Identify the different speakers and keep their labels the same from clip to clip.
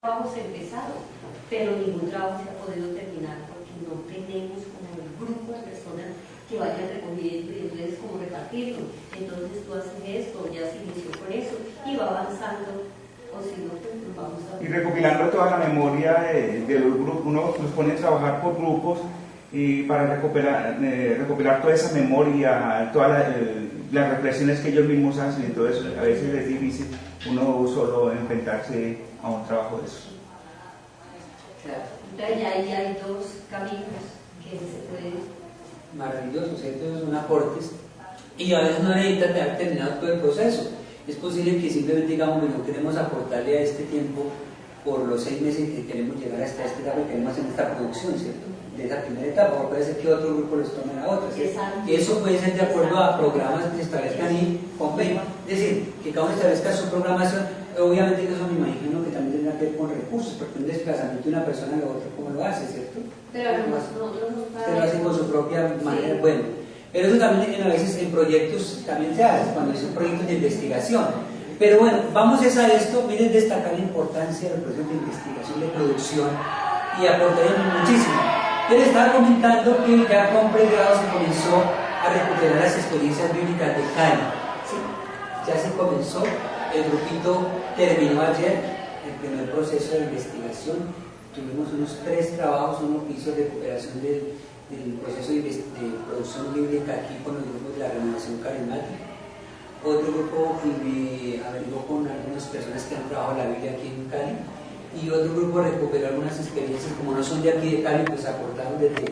Speaker 1: trabajos empezado, pero ningún trabajo se ha podido terminar porque no tenemos como el grupo de personas que vayan recogiendo y entonces como repartirlo. Entonces tú haces esto, ya se inició con eso y va avanzando, o si no, pues nos vamos a...
Speaker 2: Y recopilando toda la memoria de los grupos, uno los pone a trabajar por grupos y para recopilar toda esa memoria, todas las reflexiones que ellos mismos hacen. Entonces a veces es difícil uno solo enfrentarse a un trabajo de eso.
Speaker 1: Claro. Entonces ya ahí hay dos caminos que se pueden...
Speaker 3: Maravilloso, ¿cierto? Son aportes y a veces no necesitan de haber terminado todo el proceso. Es posible que simplemente digamos, bueno, queremos aportarle a este tiempo por los 6 meses que queremos llegar hasta esta etapa que queremos hacer esta producción, ¿cierto? De esa primera etapa, o puede ser que otro grupo les tome la otra, ¿cierto? Eso puede ser de acuerdo a programas que se establezcan y convenio, es decir, que cada uno establezca su programación. Obviamente que eso me imagino que también tendrá que ver con recursos, porque un desplazamiento de una persona a la otra, ¿cómo lo hace, cierto?
Speaker 1: Pero nosotros
Speaker 3: lo hacen con su propia manera, sí. Bueno, pero eso también a veces en proyectos también se hace, cuando son proyectos de investigación. Pero bueno, vamos a esto, miren, destacar la importancia de los procesos de investigación, de producción, y aportarían muchísimo. Yo les estaba comentando que ya con pregrado se comenzó a recuperar las experiencias bíblicas de Cali, ¿sí? Ya se comenzó, el grupito terminó ayer el primer proceso de investigación. Tuvimos unos 3 trabajos, uno que hizo recuperación del proceso de producción bíblica aquí con los grupos de la renovación carismática. Otro grupo que me averiguó con algunas personas que han trabajado la Biblia aquí en Cali. Y otro grupo recuperó algunas experiencias, como no son de aquí de Cali, pues aportaron desde,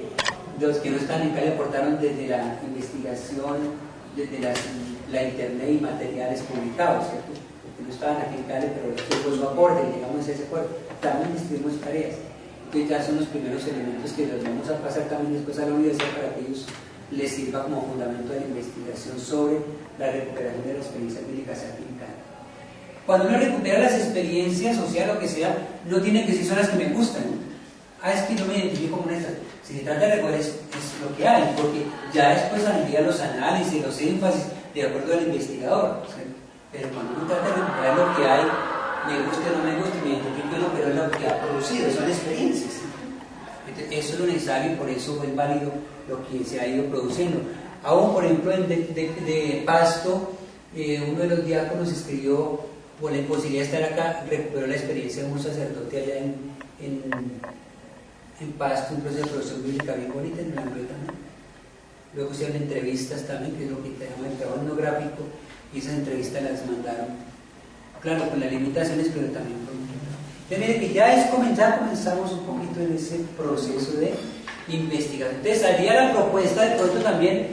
Speaker 3: los que no están en Cali aportaron desde la investigación, desde la internet y materiales publicados, ¿cierto? Porque no estaban aquí en Cali, pero pues no aporten, digamos, ese acuerdo. También distribuimos tareas. Entonces ya son los primeros elementos que los vamos a pasar también después a la universidad para que ellos les sirva como fundamento de la investigación sobre la recuperación de las experiencias bíblicas aquí en Cali. Cuando uno recupera las experiencias, o sea, lo que sea, no tiene que ser son las que me gustan. Es que yo me identifico con estas. Si se trata de recuperar es lo que hay, porque ya después saldrían los análisis, los énfasis, de acuerdo al investigador. ¿Sí? Pero cuando uno trata de recuperar lo que hay, me guste o no me guste, me identifico en lo, pero es lo que ha producido, son experiencias. Entonces, eso es lo necesario y por eso es válido lo que se ha ido produciendo. Aún, por ejemplo, de Pasto, uno de los diáconos escribió, por la imposibilidad de estar acá, recuperó la experiencia de un sacerdote allá en Pasto, un proceso de producción bíblica bien bonita en la también. Luego hicieron entrevistas también, que es lo que se llama el trabajo etnográfico, y esas entrevistas las mandaron, claro, con las limitaciones, pero también con... Entonces, mire que ya comenzamos un poquito en ese proceso de investigación. Entonces, salía la propuesta de pronto también,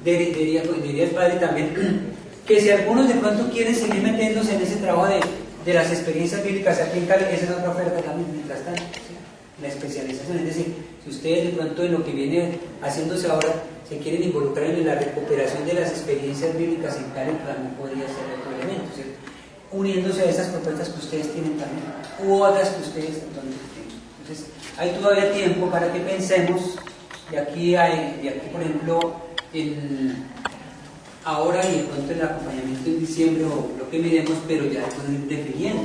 Speaker 3: diría el padre también, que si algunos de pronto quieren seguir metiéndose en ese trabajo de las experiencias bíblicas aquí en Cali, esa es otra oferta también, mientras tanto, ¿sí? La especialización, es decir, si ustedes de pronto en lo que viene haciéndose ahora se quieren involucrar en la recuperación de las experiencias bíblicas en Cali, también podría ser otro elemento, ¿cierto? Uniéndose a esas propuestas que ustedes tienen también, u otras que ustedes entonces tienen. Entonces, hay todavía tiempo para que pensemos, y aquí por ejemplo, ahora y de pronto el acompañamiento en diciembre o lo que miremos, pero ya después ir definiendo.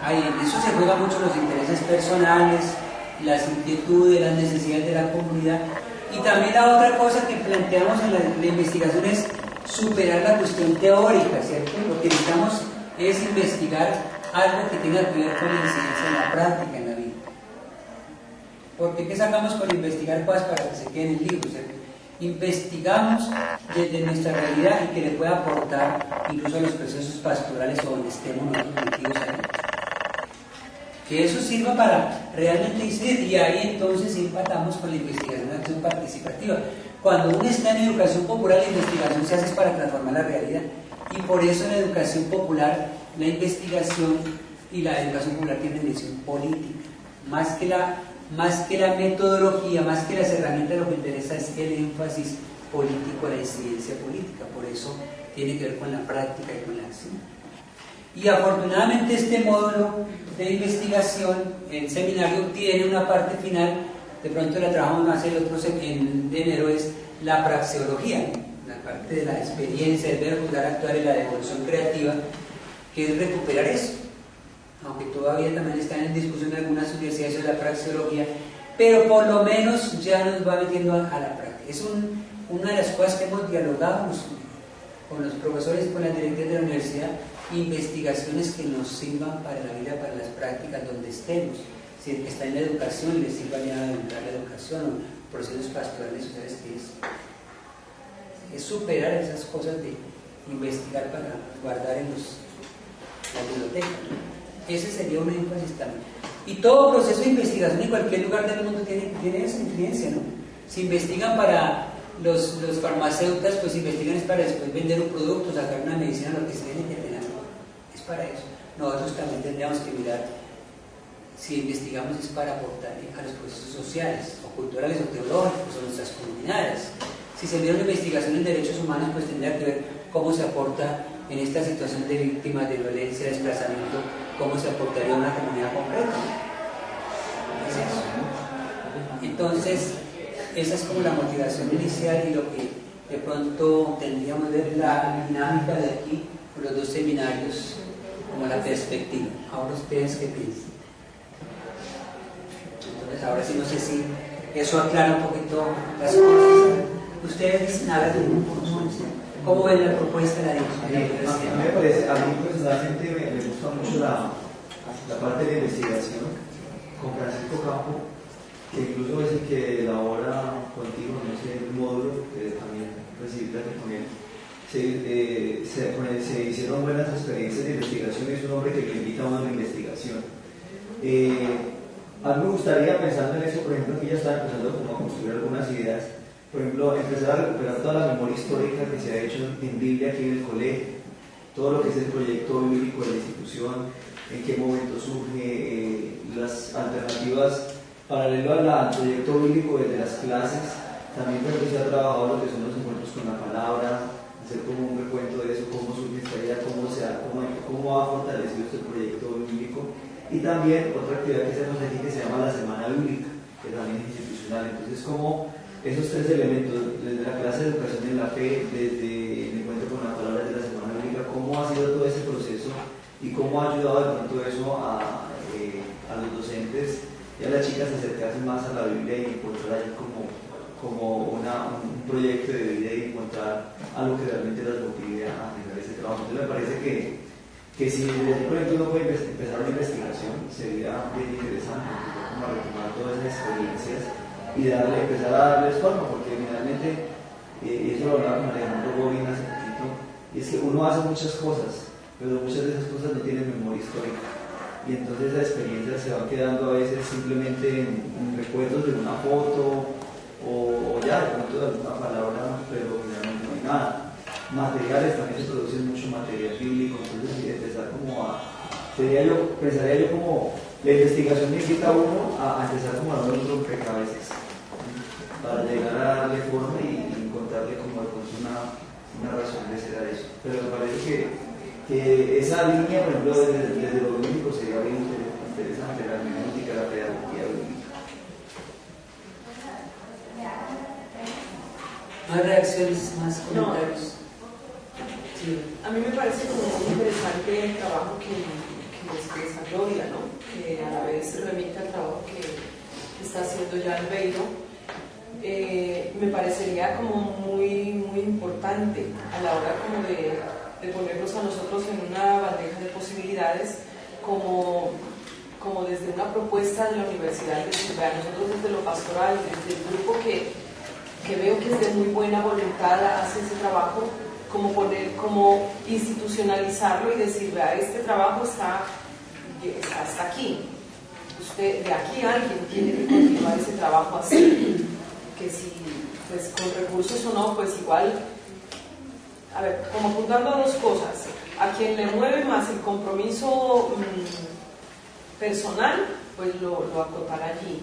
Speaker 3: En eso se juegan mucho los intereses personales, las inquietudes, las necesidades de la comunidad. Y también la otra cosa que planteamos en la investigación es superar la cuestión teórica, ¿cierto? Lo que necesitamos es investigar algo que tenga que ver con la incidencia en la práctica, en la vida. Porque ¿qué sacamos con investigar cosas para que se queden en libros, ¿cierto? Investigamos desde nuestra realidad y que le pueda aportar incluso a los procesos pastorales o donde estemos nosotros metidos ahí. Que eso sirva para realmente incidir, y ahí entonces empatamos con la investigación de acción participativa. Cuando uno está en educación popular, la investigación se hace para transformar la realidad, y por eso en la educación popular, la investigación y la educación popular tienen dimensión política, más que la metodología, más que las herramientas, lo que interesa es el énfasis político, la incidencia política. Por eso tiene que ver con la práctica y con la acción. Y afortunadamente este módulo de investigación, el seminario, tiene una parte final, de pronto la trabajamos más el otro en enero, es la praxeología, la parte de la experiencia, el ver, juzgar, actuar en la devolución creativa, que es recuperar eso. aunque todavía también están en discusión algunas universidades sobre la praxeología, pero por lo menos ya nos va metiendo a la práctica. Es una de las cosas que hemos dialogado con los profesores y con las directivas de la universidad, investigaciones que nos sirvan para la vida, para las prácticas donde estemos. Si el que está en la educación le sirva ya entrar a la educación o procesos pastorales sociales, que es superar esas cosas de investigar para guardar en la biblioteca. Ese sería un énfasis también. Y todo proceso de investigación en cualquier lugar del mundo tiene esa influencia, ¿no? Si investigan para los farmacéuticos, pues investigan es para después vender un producto, sacar una medicina, lo que sea, es para eso. Nosotros también tendríamos que mirar si investigamos es para aportar a los procesos sociales, o culturales, o teológicos, o nuestras comunidades. Si se mira una investigación en derechos humanos, pues tendría que ver cómo se aporta en esta situación de víctimas de violencia, de desplazamiento, cómo se aportaría a una comunidad concreta. ¿Es eso? Entonces, esa es como la motivación inicial y lo que de pronto tendríamos que ver la dinámica de aquí, con los dos seminarios, como la perspectiva. Ahora ustedes qué piensan. Entonces, ahora sí no sé si eso aclara un poquito las cosas. Ustedes dicen, a ver, ¿cómo ven la propuesta de la universidad?
Speaker 4: A mí me parece, a mí personalmente me gusta mucho la parte de investigación con Francisco Campo, que incluso es el que elabora contigo, no sé, el módulo, que también recibí clase con él. Se hicieron buenas experiencias de investigación, es un hombre que le invita a uno a la investigación. A mí me gustaría, pensando en eso, por ejemplo, que ya está empezando como a construir algunas ideas. Por ejemplo, empezar a recuperar toda la memoria histórica que se ha hecho en Biblia aquí en el colegio, todo lo que es el proyecto bíblico de la institución, en qué momento surge, las alternativas paralelo al proyecto bíblico desde las clases, también creo que se ha trabajado lo que son los encuentros con la palabra, hacer como un recuento de eso, cómo surge esta idea, cómo ha fortalecido este proyecto bíblico, y también otra actividad que hacemos aquí que se llama la Semana Bíblica, que también es institucional. Entonces, como esos tres elementos, desde la clase de educación en la fe, desde el encuentro con la palabra de la Semana Bíblica, cómo ha sido todo ese proceso y cómo ha ayudado de pronto eso a los docentes y a las chicas a acercarse más a la Biblia y encontrar ahí como un proyecto de vida y encontrar algo que realmente las motive a hacer ese trabajo. Entonces me parece que si por ejemplo uno puede empezar una investigación, sería bien interesante como retomar todas esas experiencias y empezar a darles forma, porque generalmente, eso lo hablaba con Alejandro Gobin hace poquito, y es que uno hace muchas cosas, pero muchas de esas cosas no tienen memoria histórica, y entonces la experiencia se va quedando a veces simplemente en recuerdos de una foto, o ya de pronto de alguna palabra, pero realmente no hay nada. Materiales, también se produce mucho material bíblico, entonces empezar como pensaría yo como la investigación invita a uno a empezar como a dar un rompecabezas para llegar a darle forma y encontrarle como una razón de ser a eso. Pero me parece que esa línea, por ejemplo, desde lo bíblico sería bien interesante, la hermenéutica, la pedagogía bíblica.
Speaker 3: ¿Más reacciones, más comentarios?
Speaker 5: Sí. A mí me parece como muy interesante el trabajo que expresa Gloria, ¿no? Que a la vez remite al trabajo que está haciendo ya Albeiro. Me parecería como muy importante a la hora como de ponernos a nosotros en una bandeja de posibilidades como desde una propuesta de la universidad, decir, nosotros desde lo pastoral, desde el grupo que veo que es de muy buena voluntad hace ese trabajo, como institucionalizarlo y decir, vea, este trabajo está hasta aquí. De aquí alguien tiene que continuar ese trabajo así, que si pues con recursos o no, pues igual, a ver, como apuntando a dos cosas, a quien le mueve más el compromiso personal, pues lo acotará allí,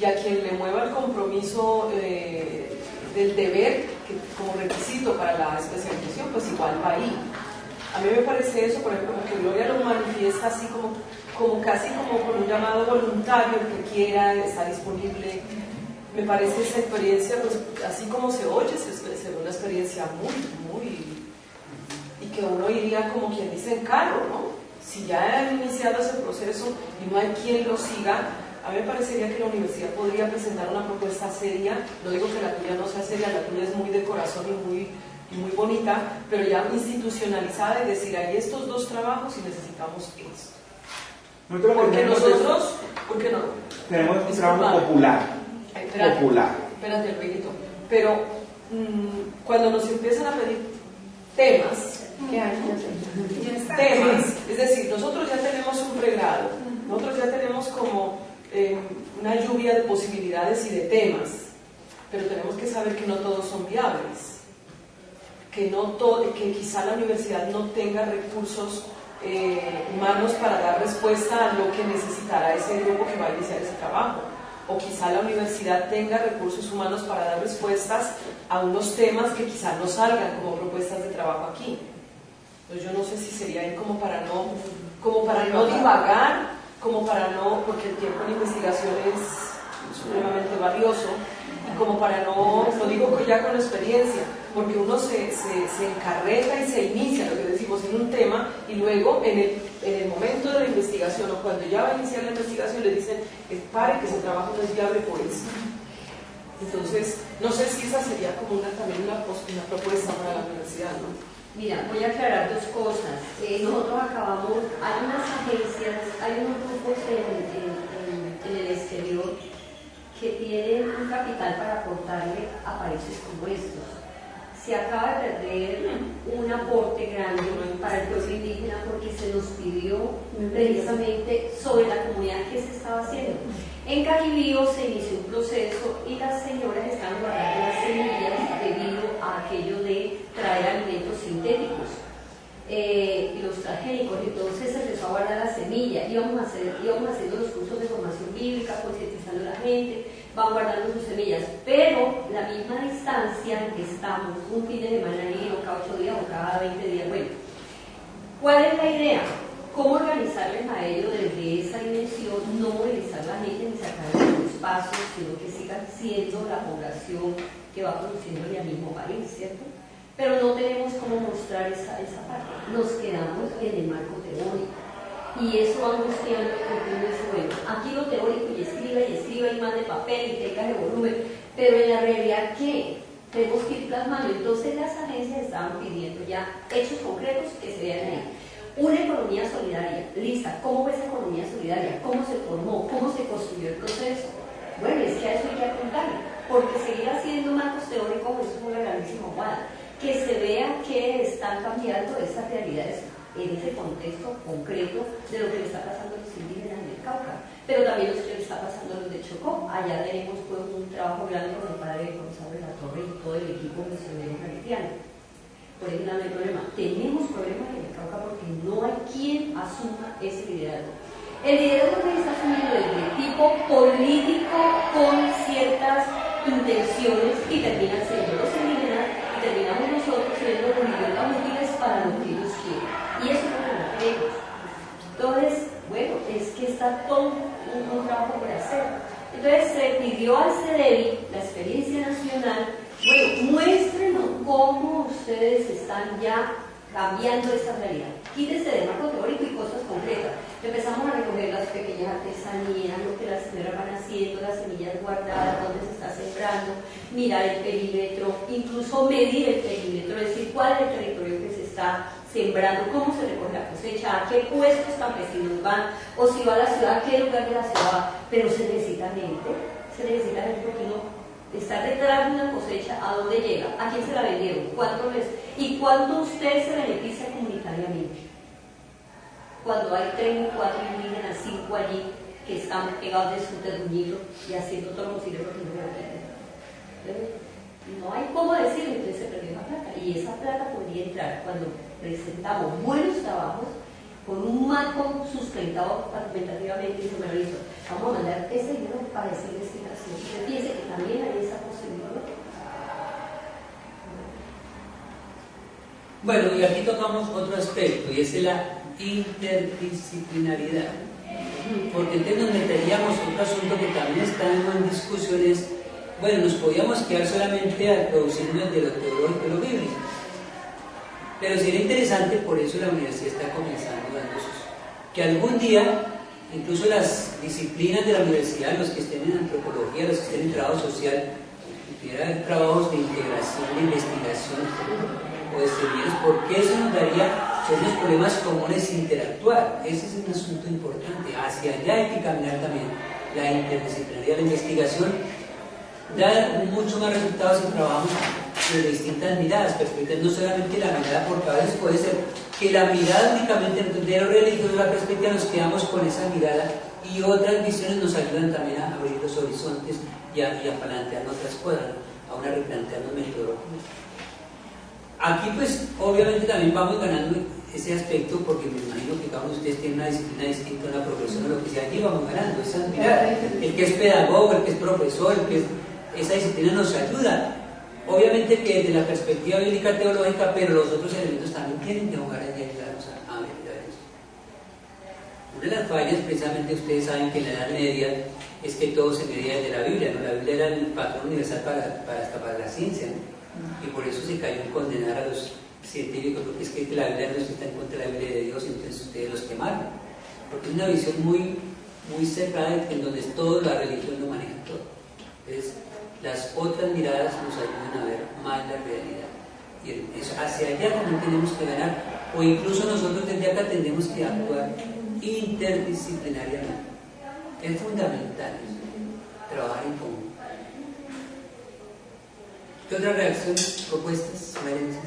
Speaker 5: y a quien le mueva el compromiso del deber, que como requisito para la especialización, pues igual va ahí. A mí me parece eso, por ejemplo, que Gloria lo manifiesta así casi como con un llamado voluntario, el que quiera, está disponible. Me parece esa experiencia, pues así como se oye, se ve una experiencia muy, y que uno iría como quien dice en carro, ¿no? Si ya han iniciado ese proceso y no hay quien lo siga, a mí me parecería que la universidad podría presentar una propuesta seria. No digo que la tuya no sea seria, la tuya es muy de corazón y muy bonita, pero ya institucionalizada, y decir, hay estos dos trabajos y necesitamos esto. Porque nosotros, ¿por qué no?
Speaker 2: Tenemos un trabajo popular.
Speaker 5: Espérate, Luiguito. Pero cuando nos empiezan a pedir temas, ¿qué hay que hacer? Temas, es decir, nosotros ya tenemos un pregrado, nosotros ya tenemos como una lluvia de posibilidades y de temas, pero tenemos que saber que no todos son viables, que quizá la universidad no tenga recursos humanos para dar respuesta a lo que necesitará ese grupo que va a iniciar ese trabajo, o quizá la universidad tenga recursos humanos para dar respuestas a unos temas que quizá no salgan como propuestas de trabajo aquí. Entonces yo no sé si sería ahí como para no divagar, porque el tiempo en investigación es supremamente valioso, y como para no digo ya con experiencia, porque uno se encarreta y se inicia, lo que decimos, en un tema, y luego en el momento de la investigación, o cuando ya va a iniciar la investigación, le dicen, pare, que ese trabajo no es viable por eso. Entonces, no sé si esa sería como también una propuesta para la universidad, ¿no?
Speaker 1: Mira, voy a aclarar dos cosas. Nosotros acabamos, hay unas agencias, hay unos grupos en el exterior que tienen un capital para aportarle a países como estos. Se acaba de perder un aporte grande para el pueblo indígena porque se nos pidió precisamente sobre la comunidad que se estaba haciendo. En Cajibío se inició un proceso y las señoras están guardando las semillas debido a aquello de traer alimentos sintéticos y los transgénicos. Entonces se empezó a guardar la semilla, íbamos haciendo los cursos de formación bíblica, concientizando a la gente, van guardando sus semillas, pero la misma distancia en que estamos, un fin de semana ahí, o cada 8 días o cada 20 días, bueno, ¿cuál es la idea? ¿Cómo organizarles a ellos desde esa dimensión, no movilizar a la gente ni sacarles los espacios, sino que sigan siendo la población que va produciendo en el mismo país, ¿cierto? Pero no tenemos cómo mostrar esa parte, nos quedamos en el marco teórico. Y eso va angustiando porque uno dice, bueno, aquí lo teórico y escriba y mande papel y tenga el volumen, pero en la realidad, ¿qué? Tenemos que ir plasmando. Entonces las agencias estaban pidiendo ya hechos concretos que se vean ahí. Una economía solidaria, lista, ¿cómo fue esa economía solidaria? ¿Cómo se formó? ¿Cómo se construyó el proceso? Bueno, es que a eso hay que apuntarle, porque seguir haciendo marcos teóricos es una grandísima guada. Que se vea que están cambiando esas realidades en ese contexto concreto de lo que le está pasando a los indígenas en el Cauca, pero también lo que le está pasando a los de Chocó. Allá tenemos pues un trabajo grande con el padre Gonzalo de la Torre y todo el equipo misionero cristiano. Por eso no hay problema. Tenemos problemas en el Cauca porque no hay quien asuma ese liderazgo. El liderazgo que está asumido es de tipo político con ciertas intenciones y terminan siendo los indígenas y terminamos nosotros siendo los idiotas útiles para lo que ellos quieren. Y eso es lo que no queremos. Entonces, bueno, es que está todo un trabajo por hacer. Entonces se pidió al CEDEVI, la experiencia nacional, bueno, muéstrenos cómo ustedes están ya cambiando esa realidad. Quítense de marco teórico y cosas concretas. Empezamos a recoger las pequeñas artesanías, lo que las señoras van haciendo, las semillas guardadas, dónde se está sembrando, mirar el perímetro, incluso medir el perímetro, es decir, cuál es el territorio que se está sembrando, cómo se recoge la cosecha, a qué puestos campesinos van, o si va a la ciudad, a qué lugar de la ciudad va. Pero se necesita gente porque uno está detrás de una cosecha, ¿a dónde llega? ¿A quién se la vendieron? ¿Cuánto les? ¿Y cuánto usted se beneficia comunitariamente? Cuando hay 3 o 4 indígenas, 5 allí, que están pegados de su terruñito y haciendo todo lo posible porque no lo quieren. No hay cómo decirlo, entonces se perdió la plata. Y esa plata podría entrar cuando presentamos buenos trabajos con un marco sustentado argumentativamente y se me lo hizo. Vamos a mandar ese dinero para esa investigación. Usted piense que también hay esa posibilidad.
Speaker 3: Bueno, y aquí tocamos otro aspecto, y es la interdisciplinaridad. Porque entonces nos meteríamos otro asunto que también está en discusiones. Bueno, nos podíamos quedar solamente al producirnos de lo teológico y lo bíblico. Pero sería interesante, por eso la universidad está comenzando dando que algún día, incluso las disciplinas de la universidad, los que estén en antropología, los que estén en trabajo social, tuvieran trabajos de integración, de investigación o de servicios, porque eso nos daría esos problemas comunes interactuar. Ese es un asunto importante. Hacia allá hay que caminar también. La interdisciplinaridad, la investigación da mucho más resultados si trabajamos desde distintas miradas, perspectivas, no solamente la mirada, porque a veces puede ser que la mirada únicamente de lo religioso, la perspectiva, nos quedamos con esa mirada, y otras visiones nos ayudan también a abrir los horizontes y a plantearnos otras cosas, a replantearnos metodologías. Aquí pues obviamente también vamos ganando ese aspecto, porque me imagino que cada uno de ustedes tiene una disciplina distinta, una profesión o lo que sea, allí vamos ganando esa mirada. El que es pedagogo, el que es profesor, esa disciplina nos ayuda. Obviamente que desde la perspectiva bíblica teológica, pero los otros elementos también tienen que jugar allí y ayudarnos a ver eso. Una de las fallas, precisamente, ustedes saben que en la Edad Media es que todo se medía desde la Biblia, ¿no? La Biblia era el patrón universal para escapar de la ciencia, ¿no? Y por eso se cayó en condenar a los científicos, porque es que la Biblia no está en contra de la Biblia de Dios, y entonces ustedes los quemaron. Porque es una visión muy, muy cerrada, en donde todo, la religión lo maneja todo. Entonces, las otras miradas nos ayudan a ver más la realidad. Y hacia allá también tenemos que ganar, o incluso nosotros desde acá tenemos que actuar interdisciplinariamente. Es fundamental eso, trabajar en común. ¿Qué otras reacciones, propuestas, sugerencias?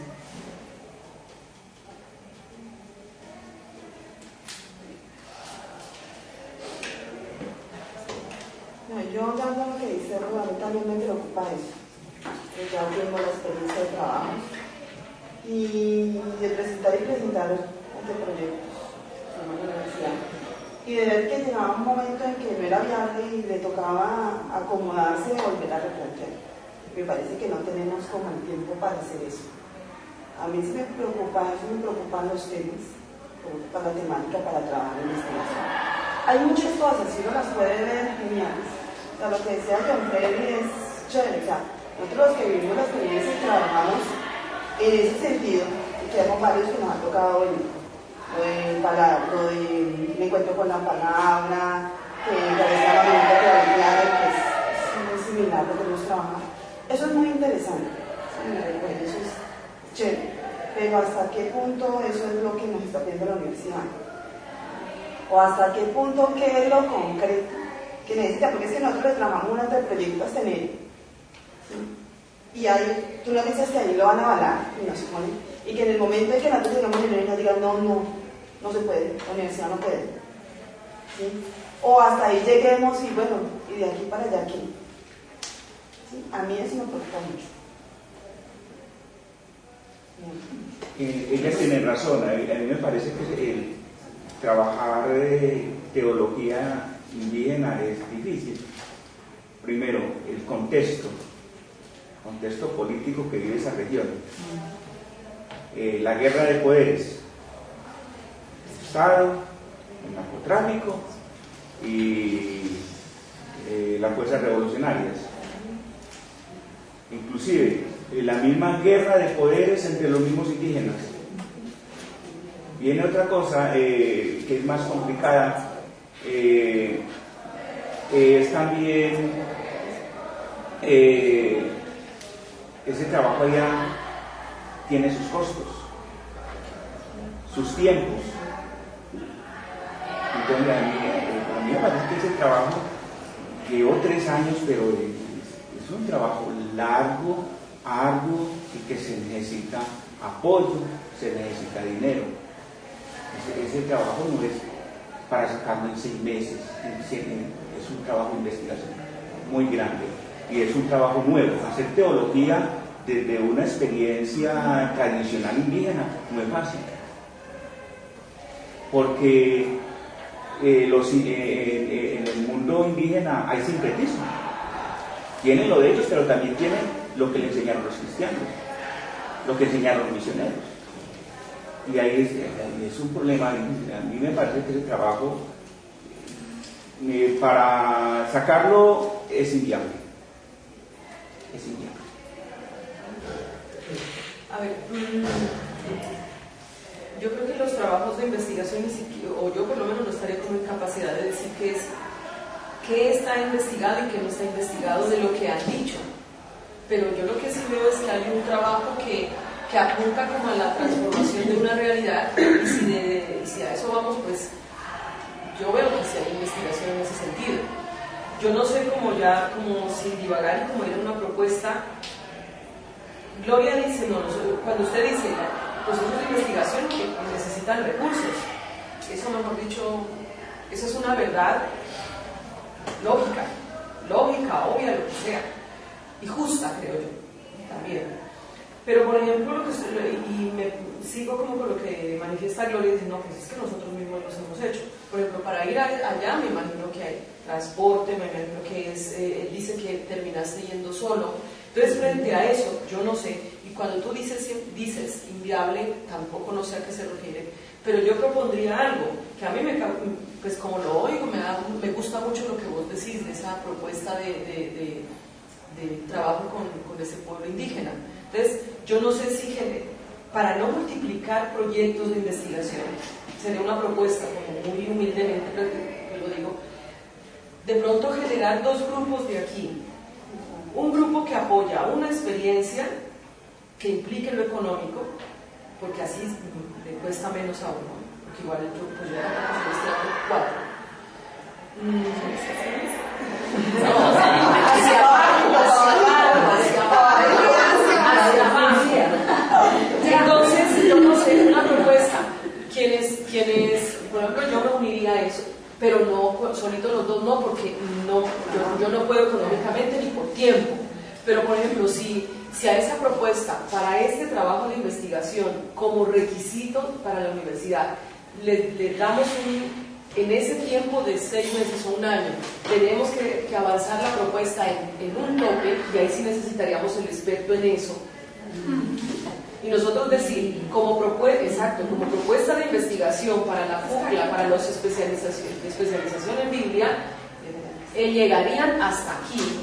Speaker 6: Yo dando lo que dice Rodolfo, también me preocupa eso. Ya tengo la experiencia de trabajo y de presentar anteproyectos en la universidad, y de ver que llegaba un momento en que no era viable y le tocaba acomodarse y volver a replantear. Me parece que no tenemos como el tiempo para hacer eso. A mí sí me preocupan los temas, para la temática, para trabajar en investigación. Hay muchas cosas, si uno las puede ver, geniales. O sea, lo que decía John Freddy es chévere. O sea, nosotros los que vivimos la experiencia y trabajamos en ese sentido, y tenemos varios que nos ha tocado venir. Lo de me encuentro con la palabra, que parecía la mente que es muy similar a lo que hemos trabajado. Eso es muy interesante, eso es chévere, pero ¿hasta qué punto eso es lo que nos está pidiendo la universidad? ¿O hasta qué punto qué es lo concreto que necesita? Porque es que nosotros le trabajamos un anteproyecto hasta enero, ¿sí? Y ahí, tú nos dices que ahí lo van a avalar, y nos ponen, y que en el momento en que nosotros llegamos en enero y nos digan no se puede, la universidad no puede, ¿sí? O hasta ahí lleguemos y bueno, y de aquí para allá, ¿qué? ¿Sí? A mí eso me preocupa mucho.
Speaker 2: Ellas tienen razón. A mí me parece que el trabajar teología indígena es difícil. Primero, el contexto político que vive esa región, la guerra de poderes, el Estado, el narcotráfico y las fuerzas revolucionarias. Inclusive la misma guerra de poderes entre los mismos indígenas. Viene otra cosa que es más complicada, es también ese trabajo allá tiene sus costos, sus tiempos. Entonces a mí me parece que ese trabajo llevó 3 años, pero es un trabajo largo, arduo, y que se necesita apoyo, se necesita dinero. Ese trabajo no es para sacarlo en 6 meses, es un trabajo de investigación muy grande y es un trabajo nuevo. Hacer teología desde una experiencia tradicional indígena no es fácil, porque en el mundo indígena hay sincretismo. Tienen lo de ellos, pero también tienen lo que le enseñaron los cristianos, lo que enseñaron los misioneros. Y ahí es un problema. A mí me parece que ese trabajo, para sacarlo, es inviable. Es inviable.
Speaker 5: A ver, yo creo que los trabajos de investigación, o yo por lo menos no estaría como en capacidad de decir qué está investigado y qué no está investigado de lo que han dicho. Pero yo lo que sí veo es que hay un trabajo que apunta como a la transformación de una realidad, y si a eso vamos, pues yo veo que sí hay investigación en ese sentido. Yo no sé cómo sin divagar y como ir a una propuesta. Gloria dice, cuando usted dice procesos de investigación que necesitan recursos, eso mejor dicho, eso es una verdad lógica, obvia, lo que sea, y justa, creo yo, también. Pero por ejemplo, me sigo como con lo que manifiesta Gloria, dice, no, pues es que nosotros mismos los hemos hecho. Por ejemplo, para ir allá me imagino que hay transporte, me imagino que él dice que terminaste yendo solo. Entonces, frente a eso, yo no sé, y cuando tú dices inviable, tampoco no sé a qué se refiere, pero yo propondría algo, que a mí pues como lo oigo, me gusta mucho lo que vos decís de esa propuesta de trabajo con ese pueblo indígena. Entonces, yo no sé si para no multiplicar proyectos de investigación, sería una propuesta, como muy humildemente lo digo, de pronto generar dos grupos de aquí. Un grupo que apoya una experiencia que implique lo económico, porque así le cuesta menos a uno, porque igual yo era capaz de entonces, yo no sé, una propuesta, quienes, por ejemplo, yo me uniría a eso, pero no solito los dos, no, porque yo no puedo económicamente ni por tiempo. Pero por ejemplo, si a esa propuesta, para este trabajo de investigación, como requisito para la universidad, le damos en ese tiempo de 6 meses o un año, tenemos que avanzar la propuesta en un tope, y ahí sí necesitaríamos el experto en eso. Y nosotros decir, como propuesta de investigación para la FUCLA, para los especialización en Biblia, llegarían hasta aquí,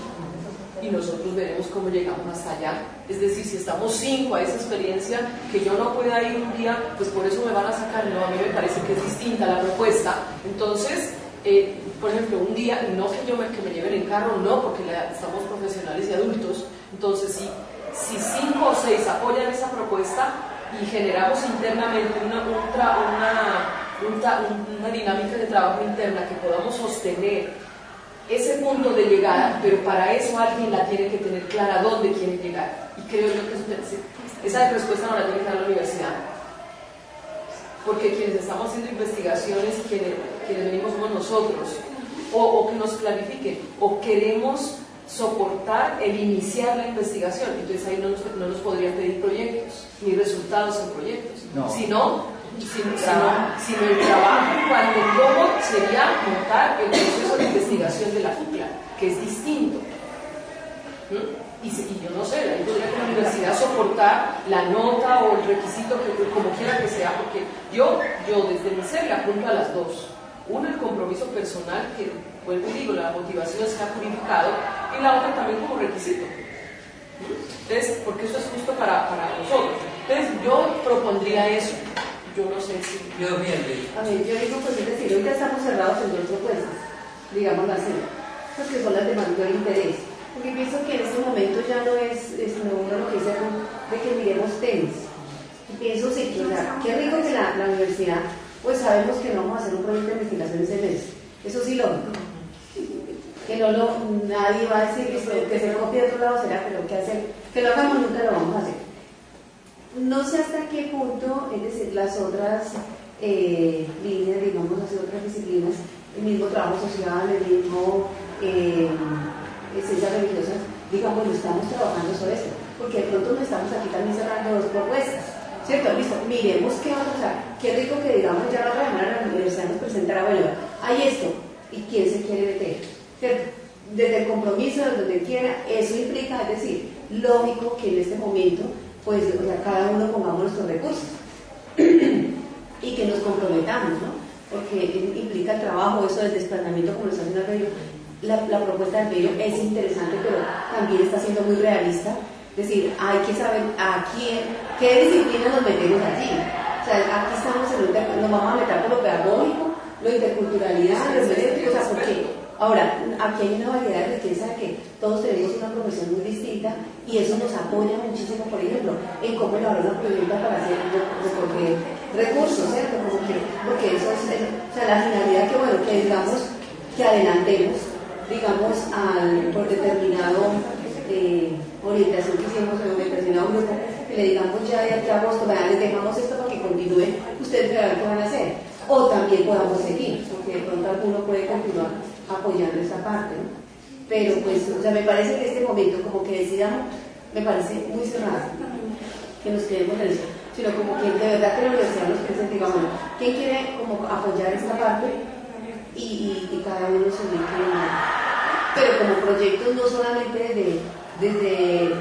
Speaker 5: y nosotros veremos cómo llegamos hasta allá. Es decir, si estamos 5 a esa experiencia, que yo no pueda ir un día, pues por eso me van a sacar. No, a mí me parece que es distinta la propuesta. Entonces, por ejemplo, un día, y no que me lleven en carro, no, porque estamos profesionales y adultos. Entonces, si 5 o 6 apoyan esa propuesta y generamos internamente una dinámica de trabajo interna que podamos sostener ese punto de llegada, pero para eso alguien la tiene que tener clara dónde quiere llegar. Y creo yo que esa respuesta no la tiene que dar la universidad, porque quienes estamos haciendo investigaciones, quienes venimos somos nosotros, o que nos clarifiquen, o queremos soportar el iniciar la investigación. Entonces ahí no nos podrían pedir proyectos ni resultados en proyectos, sino el trabajo cuando luego sería montar el proceso de investigación de la FUCLA, que es distinto. Y yo no sé, ahí podría que la universidad soportar la nota o el requisito, como quiera que sea, porque yo desde mi ser le apunto a las dos. Uno, el compromiso personal, que vuelvo y digo, la motivación se ha purificado, y la otra también como requisito. Entonces, porque eso es justo para nosotros. Entonces, yo propondría eso. Yo no sé si...
Speaker 1: A ver, yo digo, pues es decir, ahorita estamos cerrados en 2 propuestas, digámoslo así, pues que son las de mayor interés. Porque pienso que en este momento ya no es uno lo que dice de que miremos temas. Y pienso, sí, que qué rico que la universidad, pues sabemos que no vamos a hacer un proyecto de investigación ese mes. Eso sí, lógico. Que nadie va a decir que se copie de otro lado, será, pero que hacer, que lo hagamos nunca lo vamos a hacer. No sé hasta qué punto, es decir, las otras líneas, digamos, las otras disciplinas, el mismo trabajo social, el mismo ciencias religiosas, digamos, lo estamos trabajando sobre esto, porque de pronto no estamos aquí también cerrando 2 propuestas, ¿cierto? Listo, miremos qué vamos a hacer, qué rico que digamos ya la otra semana la universidad nos presentará, bueno, hay esto, y quién se quiere meter, ¿cierto? Desde el compromiso, desde donde quiera, eso implica, es decir, lógico que en este momento pues cada uno pongamos nuestros recursos y que nos comprometamos, ¿no? Porque implica el trabajo, eso del desplazamiento, como lo está haciendo Albeiro. La propuesta de Albeiro es interesante, pero también está siendo muy realista. Es decir, hay que saber qué disciplinas nos metemos allí,
Speaker 7: sea, aquí estamos nos vamos a meter por lo pedagógico, lo interculturalidad, lo estético, o sea, ¿por qué? Ahora, aquí hay una variedad de riqueza que todos tenemos una profesión muy distinta y eso nos apoya muchísimo, por ejemplo, en cómo elaborar una pregunta para hacer recoger recursos, ¿cierto? Porque eso es, o sea, la finalidad que, bueno, que digamos, que adelantemos, digamos, por determinado orientación que hicimos en determinado grupo, que le digamos ya de aquí a agosto, vean, les dejamos esto para que continúen, ustedes verán qué van a hacer. O también podamos seguir, porque de pronto alguno puede continuar apoyando esta parte, ¿no? Pero pues, o sea, me parece que este momento, como que decidamos, me parece muy cerrado, que nos quedemos en eso, sino como que de verdad que la universidad nos presente, digamos, bueno, ¿quién quiere como apoyar esta parte? Y cada uno se ubique, pero como proyectos no solamente desde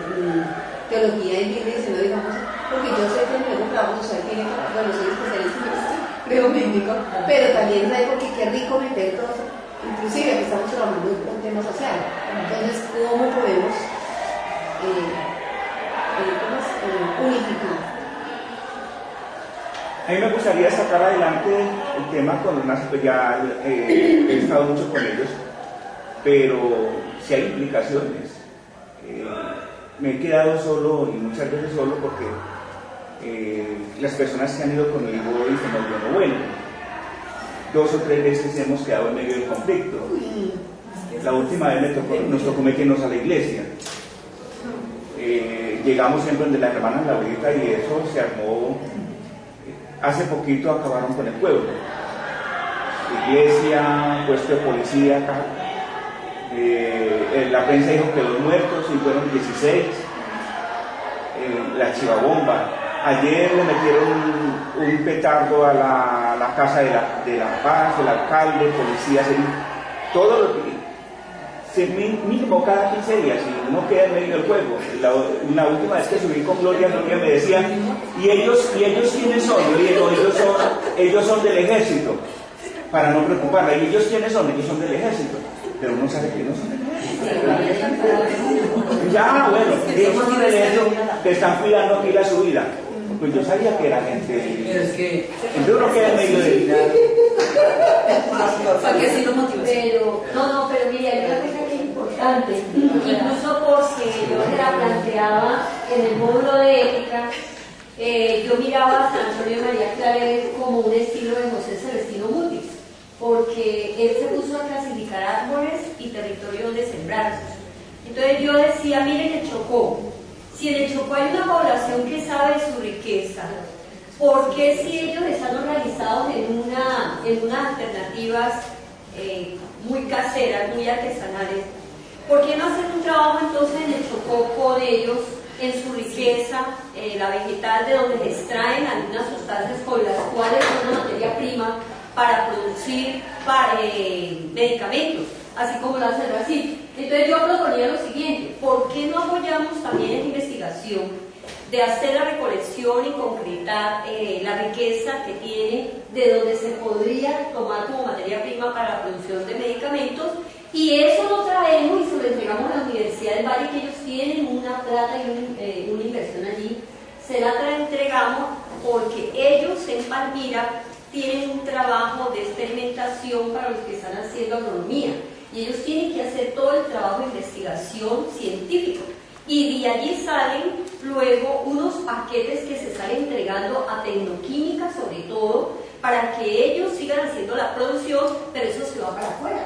Speaker 7: teología en Biblia, sino digamos, porque yo sé que en nuestro trabajo, o sea, bueno, soy especialista en creo médico, pero también sabe porque qué rico meter todo, inclusive que estamos trabajando con tema social. Entonces, ¿cómo podemos unificar?
Speaker 2: A mí me gustaría sacar adelante el tema con los nazis, pues ya he estado mucho con ellos, pero si hay implicaciones. Me he quedado solo y muchas veces solo porque las personas que han ido conmigo dicen, no, yo no vuelvo. 2 o 3 veces hemos quedado en medio del conflicto. La última vez nos tocó meternos a la iglesia. Llegamos siempre donde la hermana Laurita y eso se armó. Hace poquito acabaron con el pueblo. Iglesia, puesto de policía acá. La prensa dijo que 2 muertos y fueron 16. La chivabomba. Ayer le metieron un petardo a la casa de la paz, el alcalde, policía, todo lo que mínimo cada 15 días y uno queda en medio del juego. La última vez que subí con Gloria me decía, ¿y ellos quiénes son? Yo digo, ellos son del ejército, para no preocuparla. ¿Y ellos quiénes son? Ellos son del ejército. Pero uno sabe que no son del ejército. Ya, bueno, ellos son del ejército que están cuidando aquí la subida. Pues yo sabía que era gente.
Speaker 3: Pero es que.
Speaker 2: Entonces uno queda en medio de.
Speaker 1: ¿Para qué si lo motivas? Pero, pero mira, hay una cosa que es importante, incluso porque yo se la planteaba en el módulo de ética, yo miraba a San Antonio de María Claret como un estilo de José Celestino Mutis, porque él se puso a clasificar árboles y territorio donde sembrarse. Entonces yo decía, miren el Chocó. Si en el Chocó hay una población que sabe su riqueza, ¿por qué si ellos están organizados en unas alternativas muy caseras, muy artesanales, por qué no hacer un trabajo entonces en el Chocó con ellos, en su riqueza, la vegetal, de donde se extraen algunas sustancias con las cuales es una materia prima para producir medicamentos, así como lo hace Brasil? Entonces yo proponía lo siguiente, ¿por qué no apoyamos también en investigación de hacer la recolección y concretar la riqueza que tiene, de donde se podría tomar como materia prima para la producción de medicamentos, y eso lo traemos y se lo entregamos a la Universidad del Valle, que ellos tienen una plata y una inversión allí, se la entregamos porque ellos en Palmira tienen un trabajo de experimentación para los que están haciendo agronomía, y ellos tienen que hacer todo el trabajo de investigación científico, y de allí salen luego unos paquetes que se están entregando a Tecnoquímica, sobre todo, para que ellos sigan haciendo la producción, pero eso se va para afuera.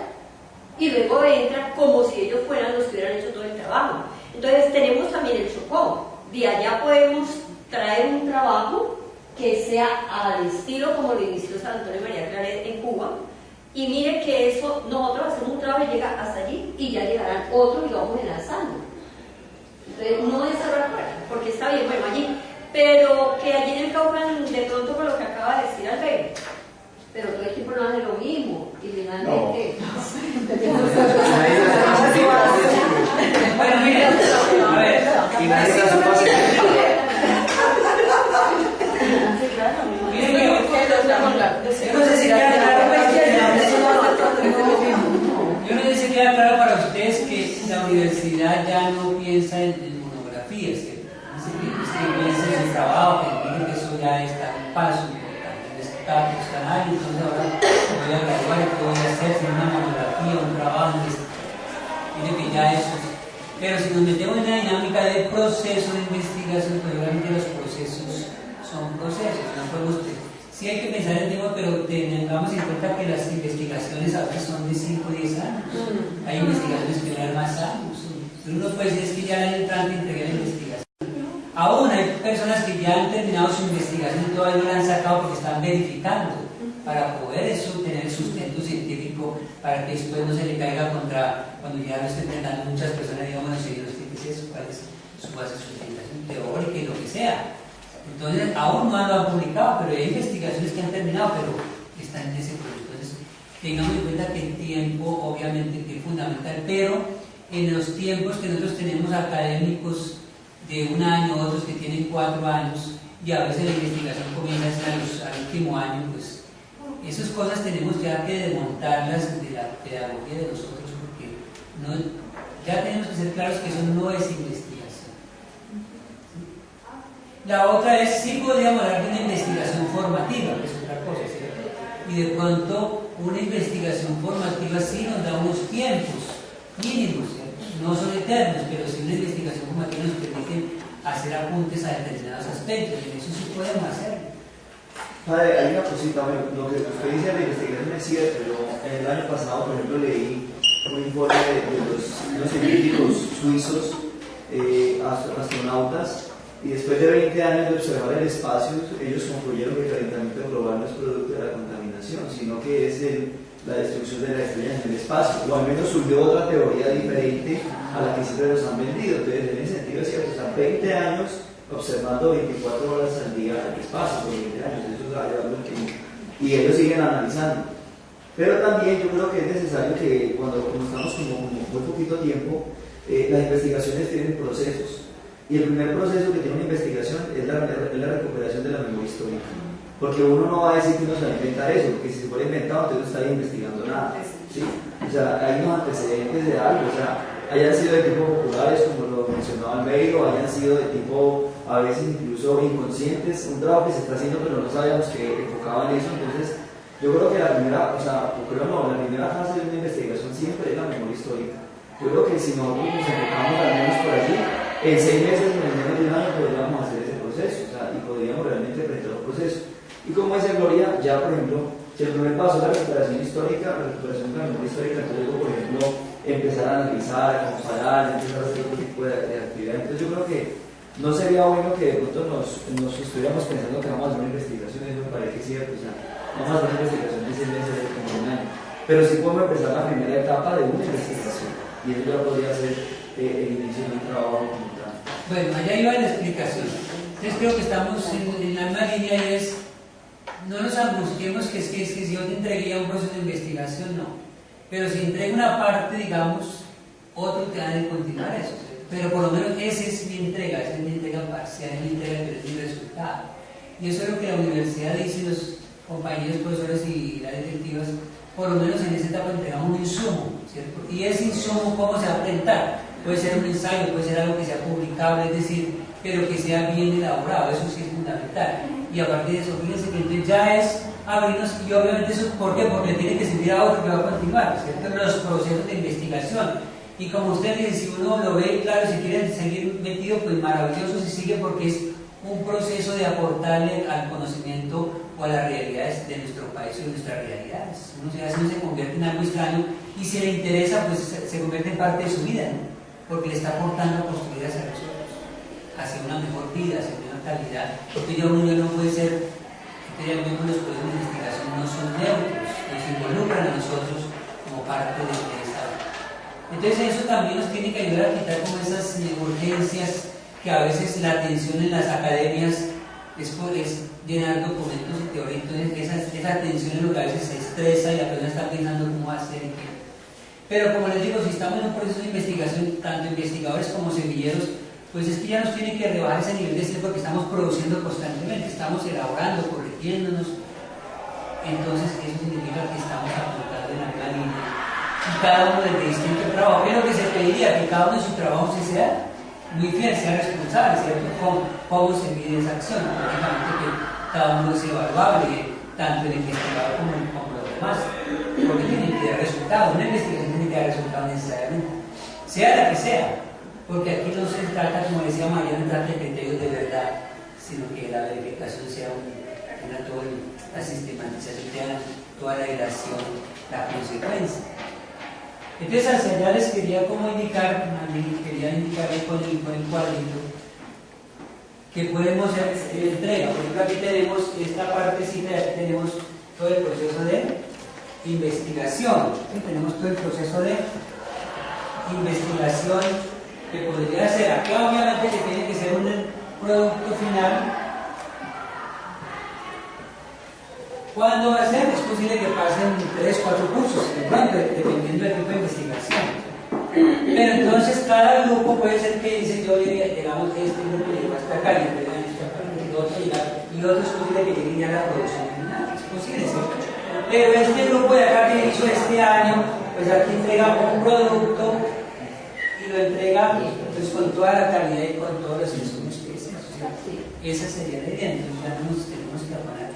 Speaker 1: Y luego entran como si ellos fueran los que hubieran hecho todo el trabajo. Entonces tenemos también el Chocó. De allá podemos traer un trabajo que sea al estilo como lo inició San Antonio María Claret en Cuba. Y mire que eso, nosotros hacemos un trabajo y llega hasta allí, y ya llegarán otros y lo vamos enlazando. Entonces, no es cerrar puertas, porque está bien, bueno, allí, pero que allí en el Cauca, de pronto por lo que acaba de decir Alberto, pero todo el tiempo no hace lo mismo, y finalmente.
Speaker 3: Bueno, mira, a ver, y nadie se hace yo no sé si queda claro para ustedes que la universidad ya no piensa en monografías, que piensa en el trabajo, que ya está un paso importante. Están ahí, entonces ahora voy a graduar y voy a hacer una monografía, un trabajo, tiene que ya eso. Pero si nos metemos en la dinámica del proceso de investigación, pues obviamente los procesos son procesos, no podemos... Sí hay que pensar en tiempo, pero tengamos en cuenta que las investigaciones a veces son de 5 o 10 años. Hay investigaciones que duran más años. Uno puede decir es que ya el año entrante entregué la investigación. Aún hay personas que ya han terminado su investigación y todavía no la han sacado porque están verificando para poder eso, tener sustento científico, para que después no se le caiga contra, cuando ya lo estén tratando muchas personas, digamos, no sé, ¿qué es eso? ¿Cuál es su base de sustentación teórica y lo que sea? Entonces, aún no lo han publicado, pero hay investigaciones que han terminado, pero están en ese proceso. Entonces, tengamos en cuenta que el tiempo, obviamente, que es fundamental, pero en los tiempos que nosotros tenemos académicos de 1 año, otros que tienen 4 años, y a veces la investigación comienza al último año, pues esas cosas tenemos ya que desmontarlas de la pedagogía de nosotros, porque ya tenemos que ser claros que eso no es investigación. La otra es, sí podríamos hablar de una investigación formativa, que es otra cosa, ¿cierto? Y de pronto una investigación formativa sí nos da unos tiempos mínimos, ¿cierto? No son eternos, pero sí una investigación formativa nos permite hacer apuntes a determinados aspectos, y eso sí podemos hacer.
Speaker 4: Padre, hay una cosita, bueno, lo que usted dice de la investigación es cierto. Yo el año pasado, por ejemplo, leí un informe de los científicos suizos, astronautas, y después de 20 años de observar el espacio, ellos concluyeron que el calentamiento global no es producto de la contaminación, sino que es la destrucción de las estrellas en el espacio, o al menos surgió otra teoría diferente a la que siempre nos han vendido. Entonces, en ese sentido es cierto, están 20 años observando 24 horas al día el espacio, por 20 años, eso es algo que... y ellos siguen analizando. Pero también yo creo que es necesario que cuando estamos como muy poquito tiempo, las investigaciones tienen procesos. Y el primer proceso que tiene una investigación es la recuperación de la memoria histórica. Porque uno no va a decir que uno se va a inventar eso, porque si se fuera inventado, entonces no estaría investigando nada. ¿Sí? O sea, hay unos antecedentes de algo, o sea, hayan sido de tipo populares, como lo mencionaba Albeiro, hayan sido de tipo, a veces incluso inconscientes, un trabajo que se está haciendo, pero no sabíamos que enfocaba en eso. Entonces, yo creo que la primera fase de una investigación siempre es la memoria histórica. Yo creo que si nosotros nos enfocamos al menos por allí, en 6 meses, en menos de 1 año, podríamos hacer ese proceso, o sea, y podríamos realmente enfrentar un proceso. Y como dice Gloria, ya por ejemplo, si el primer paso es la recuperación histórica, la recuperación de la memoria histórica, entonces luego, por ejemplo, empezar a analizar, a comparar, empezar a hacer otro tipo de actividad. Entonces yo creo que no sería bueno que de pronto nos estuviéramos pensando que vamos a hacer una investigación, eso me parece cierto, o sea, vamos a hacer una investigación de 6 meses, como 1 año. Pero sí podemos empezar la primera etapa de una investigación, y eso ya podría ser el inicio de un trabajo como tal.
Speaker 3: Bueno, allá iba la explicación. Entonces creo que estamos en la misma línea y es, no nos angustiemos que es que si yo te entregué un proceso de investigación, no. Pero si entrego una parte, digamos, otro te ha de continuar eso. Pero por lo menos esa es mi entrega parcial, es mi entrega, pero es mi resultado. Y eso es lo que la universidad dice, los compañeros profesores y las directivas, por lo menos en esa etapa entregamos un insumo, ¿cierto? Y ese insumo, ¿cómo se va a presentar? Puede ser un ensayo, puede ser algo que sea publicable, es decir, pero que sea bien elaborado, eso sí es fundamental. Y a partir de eso, fíjense que entonces ya es abrirnos, y obviamente eso, ¿por qué? Porque tiene que servir a otro que va a continuar, ¿cierto? Los procesos de investigación. Y como usted dice, si uno lo ve, claro, si quieren seguir metido, pues maravilloso si sigue, porque es un proceso de aportarle al conocimiento o a las realidades de nuestro país o de nuestras realidades. Uno se convierte en algo extraño y si le interesa, pues se convierte en parte de su vida, ¿no? Porque le está aportando a construir hacia nosotros, hacia una mejor vida, hacia una calidad. Porque ya uno no puede ser, los procesos de investigación no son neutros, nos involucran a nosotros como parte de esta. Entonces eso también nos tiene que ayudar a quitar como esas urgencias que a veces la atención en las academias es llenar documentos y teoría. Entonces esa atención es lo que a veces se estresa y la persona está pensando cómo hacer y qué. Pero como les digo, si estamos en un proceso de investigación, tanto investigadores como semilleros, pues es que ya nos tiene que rebajar ese nivel de estrés porque estamos produciendo constantemente, estamos elaborando, corrigiéndonos. Entonces eso significa que estamos apuntando en la misma línea. Y cada uno desde distinto trabajo. ¿Qué es lo que se pediría? Que cada uno en su trabajo se sea muy fiel, sea responsable, ¿cierto? ¿Cómo se mide esa acción? Lógicamente que cada uno es evaluable, tanto el investigador como los demás, porque tienen que dar resultados. Una investigación tiene que dar resultados necesariamente, sea la que sea, porque aquí no se trata, como decía María, no trata de criterios de verdad, sino que la verificación sea toda la sistematización, toda la relación, la consecuencia. Entonces, hacia allá les quería como indicar, quería indicarles con el cuadrito que podemos hacer entrega. Por ejemplo, aquí tenemos esta partecita, aquí tenemos todo el proceso de investigación. Aquí tenemos todo el proceso de investigación que podría ser. Acá obviamente que tiene que ser un producto final. ¿Cuándo va a ser? Es posible que pasen 3 o 4 cursos, dependiendo del tipo de investigación. Pero entonces cada grupo puede ser que dice, yo llegamos este grupo llegó hasta acá, y otro es posible que llegue ya a la producción final, es posible, ¿cierto? Pero este grupo de acá que hizo este año, pues aquí entrega un producto y lo entrega pues, con toda la calidad y con todos los insumos que es eso. Esa sería la idea, entonces ya tenemos que apagar.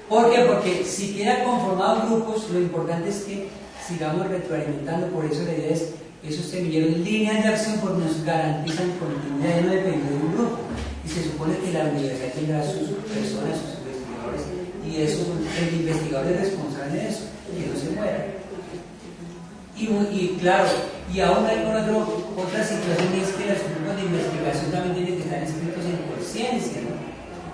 Speaker 3: ¿Por qué? Porque si quedan conformados grupos, lo importante es que sigamos retroalimentando. Por eso la idea es esos semilleros, líneas de acción, porque nos garantizan continuidad, no depende de un grupo. Y se supone que la universidad tendrá sus personas, sus investigadores, y eso, el investigador es responsable de eso, que no se muera. Y claro, y aún hay otra situación, es que los grupos de investigación también tienen que estar inscritos en conciencia, ¿no?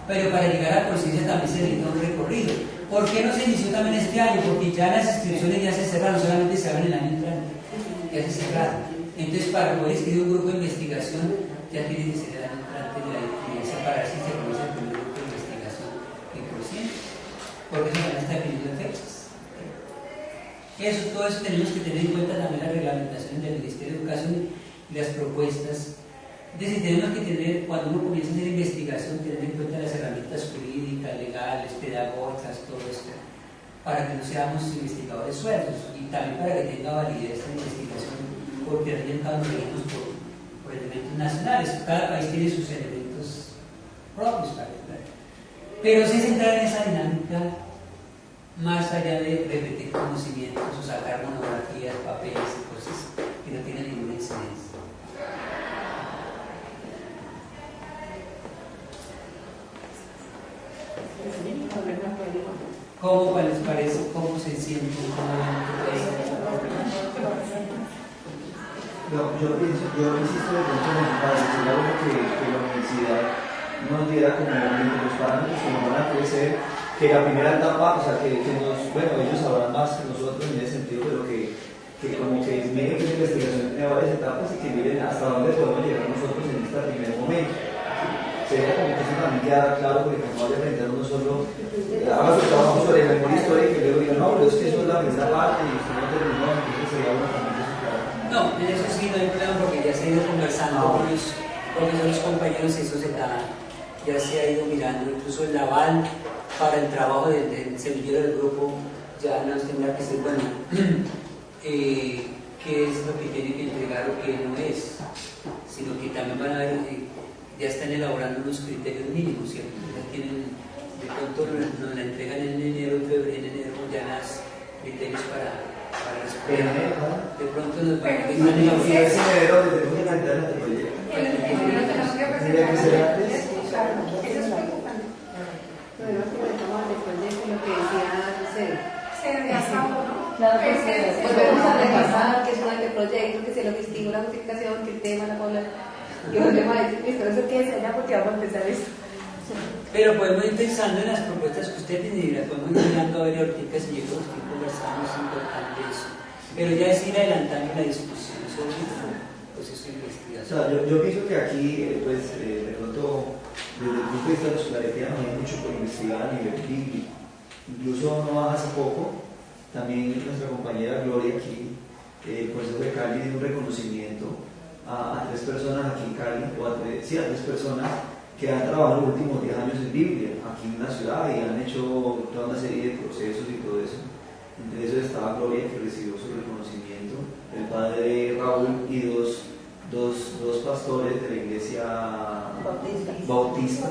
Speaker 3: Pero para llegar a conciencia también se necesita un recorrido. ¿Por qué no se inició también este año? Porque ya las inscripciones ya se cerraron, solamente se abren el año entrante, ya se cerraron. Entonces, para poder escribir un grupo de investigación, ya tiene que ser el año entrante de la definición para ver si se conoce el primer grupo de investigación en conciencia, porque eso también está definido en fechas. Todo eso tenemos que tener en cuenta también las reglamentaciones del Ministerio de Educación y las propuestas. Es decir, tenemos que tener, cuando uno comienza a hacer investigación, tener en cuenta las herramientas jurídicas, legales, pedagógicas, todo esto, para que no seamos investigadores sueltos y también para que tenga validez esta investigación, porque orientados regimos por elementos nacionales. Cada país tiene sus elementos propios para entrar. Pero si es entrar en esa dinámica, más allá de repetir conocimientos o sacar monografías, papeles y cosas que no tienen ninguna incidencia. ¿Cómo les parece? ¿Cómo se sienten?
Speaker 4: Yo insisto de pronto en el padre, sería bueno que la universidad nos diera como los parámetros como van a crecer, que la primera etapa, o sea, que ellos sabrán más que nosotros en ese sentido, pero que como que miren que la investigación tiene varias etapas y que miren hasta dónde podemos llegar nosotros en este primer momento. Sería como que eso también quedara claro, porque como vaya a aprender uno solo, haga su trabajo sobre la memoria histórica y luego diga, no, pero es que eso es la primera parte y usted no terminó, entonces sería bueno también eso claro.
Speaker 3: No, en eso sí no hay problema porque ya se ha ido conversando con los compañeros y eso ya se ha ido mirando, incluso el aval para el trabajo del semillero del grupo ya nos tendrá que decir, bueno, qué es lo que tiene que entregar o qué no es, sino que también van a ver, ya están elaborando unos criterios mínimos, ¿cierto? Ya tienen, de pronto nos la entregan en enero, ya los criterios para respirar. De pronto nos van a
Speaker 7: Claro, volvemos a repasar qué es un anteproyecto, que se lo investigo, la justificación, que el tema, la población. Y volvemos a decir, listo, eso quédese allá porque vamos a empezar esto.
Speaker 3: Pero podemos ir pensando en las propuestas que usted tiene y las podemos ir mirando a ver ahorita si yo estoy conversando, es importante eso. Pero ya es ir adelantando la discusión sobre el proceso de investigación.
Speaker 4: O sea, yo pienso que aquí, pues, de pronto, desde el punto de vista de la escolaridad, no hay mucho por investigar a nivel bíblico. Incluso no hace poco, también nuestra compañera Gloria aquí, el profesor de Cali, dio un reconocimiento a 3 personas aquí en Cali, o a 3 personas que han trabajado los últimos 10 años en Biblia, aquí en la ciudad, y han hecho toda una serie de procesos y todo eso. Entre esos estaba Gloria, que recibió su reconocimiento, el padre Raúl y dos pastores de la iglesia bautista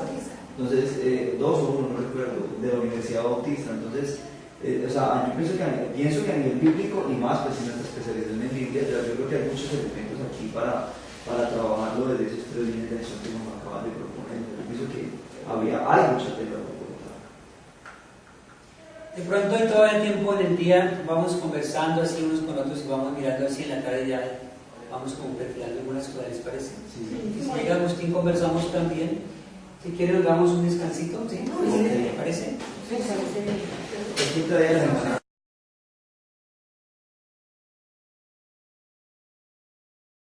Speaker 4: Entonces, dos o uno, no recuerdo, de la Universidad Bautista. Entonces, o sea, yo pienso que a nivel bíblico y más pues en nuestra especialización en Biblia, yo creo que hay muchos elementos aquí para trabajarlo desde esos tres líneas de acción que nos acaban de proponer. Yo pienso que hay mucha tela por cortar.
Speaker 3: De pronto y todo el tiempo del día vamos conversando así unos con otros y vamos mirando así en la tarde ya vamos como perfilando algunas cosas, ¿les parece?
Speaker 4: Sí.
Speaker 3: Y si llega Agustín conversamos también. Si quiere nos damos un descansito, ¿sí? ¿Le parece?
Speaker 1: Me parece bien.
Speaker 4: El quinto día de la semana.